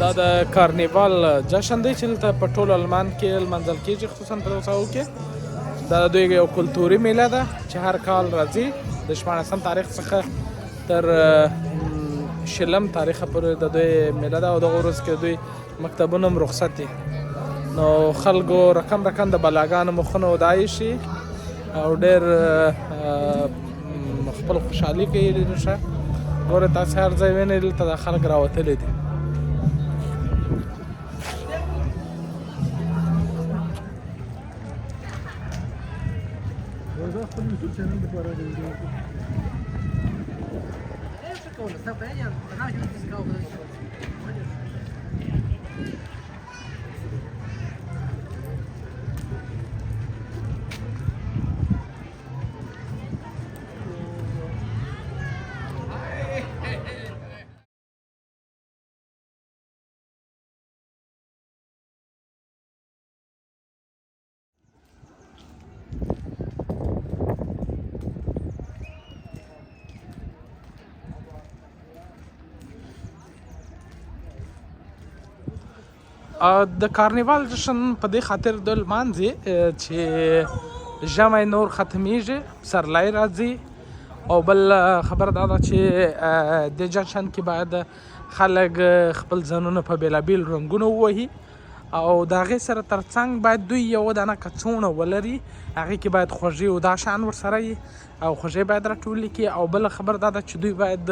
دا د کارنیوال جشن دی چې دلته په ټول المان کې لمانځل کېږي، خصوصا په دغه ساحو کې. دا د دوی یو کلتوري میله ده چې هر کال راځي د 14 تاریخ څخه تر 20 تاریخه پورې د دوی میله ده، او دغه ورځ کې دوی مکتبونه هم رخصت دي. نو خلکو رقم د بلاګانو مخونه ودایي شي او ډېر خپل خوشحالي کوي. نشه ګوره تاسې هر ځای وینئ دلته دا خلک راوتلي دي. د کارنیوال جشن په دې خاطر د لمانځي چې ژمی نور ختمیږي، پسرلی راځي، او بل خبره دا ده چې د جشن کې باید خلک خپل ځانونه په بېلابېل رنګونو ووهي، او د هغې سره ترڅنګ باید دوی یوه دانه کڅوړه ولري، هغې کې باید خوږې او دا شیان ورسره وي او خوږې باید راټولې کړي. او بله خبره دا ده چې دوی باید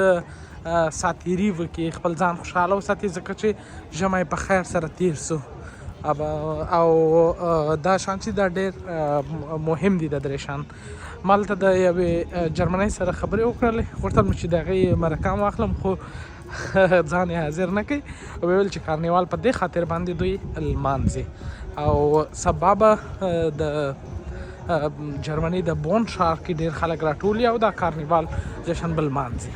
ساتیري وکړي، خپل ځان خوشحاله وساتي، ځکه چې ژمی په خیر سره تیر سو. او دا شان چې دا ډېر مهم دي. دا درې شان ما هلته د یوې جرمنۍ سره خبرې وکړلې، غوښتل مې چې د هغې مرکه هم واخلم، خو ځان یې حاضر نه کوي. ویل چې کارنیوال په دې خاطر باندې دوی لمانځي، او سبا به د جرمني د بون ښار کې ډېر خلک راټولي او دا کارنیوال جشن به لمانځي.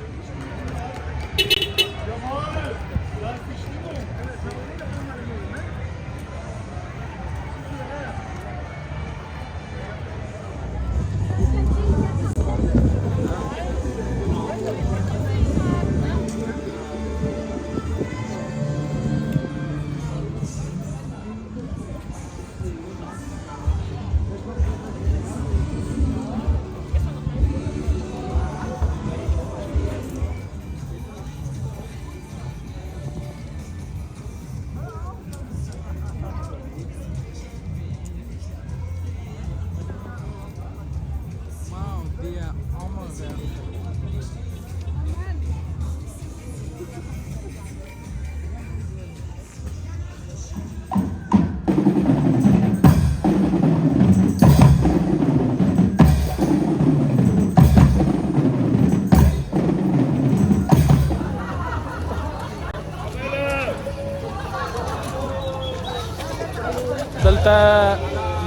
دلته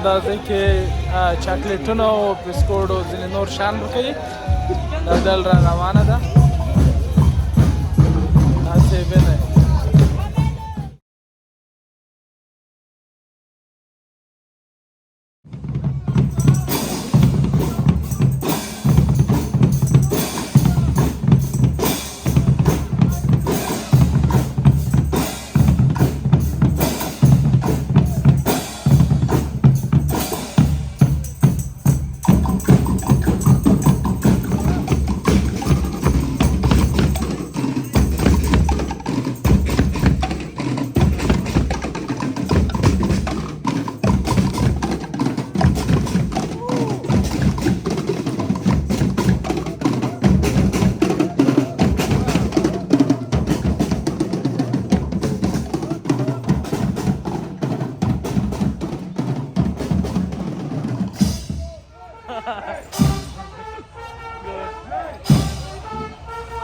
دا ځای کې چاکلیټونه او بسکوټ او ځینې نور شیان ورکوي. دا دل را روانه ده، تاسې وینئ.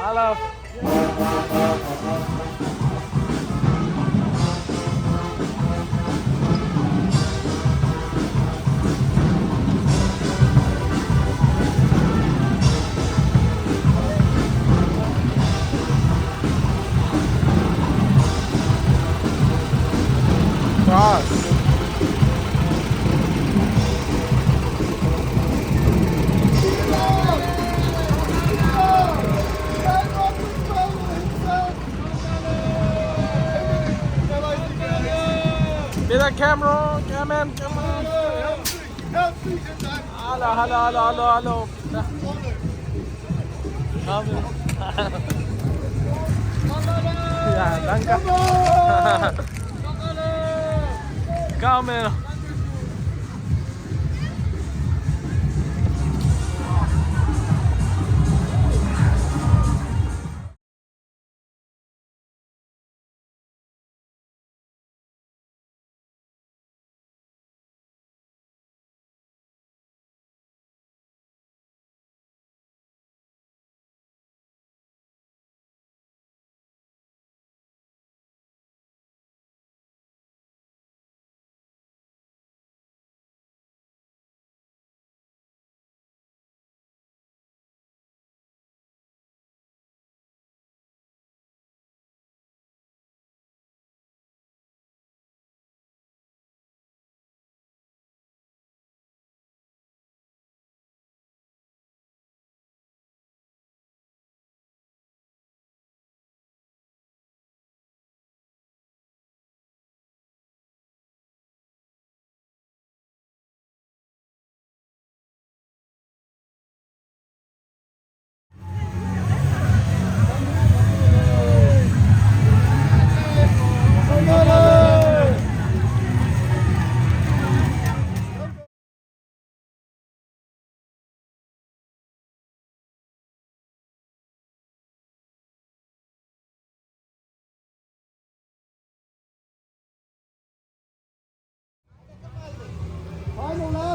Hello. Cross. Cameron, come on. Herzlichen Dank. Hallo. Ja, danke. Cameron.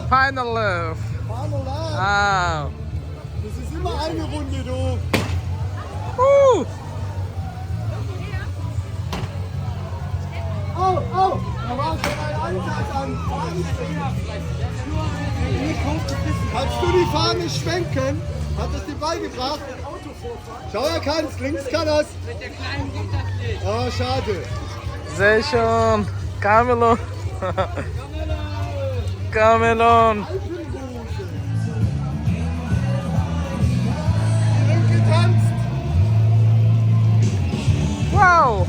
Final love. Ah. Das ist immer eine Runde, du. Oh, da war schon ein Einsatz an. Kannst du die Fahne schwenken? Hat das dir beigebracht? Schau, er kann's. Links kann er's. Mit der Kleinen geht das nicht. Oh, schade. Sehr schön. Cameron. Cameron. Getanzt. Wow.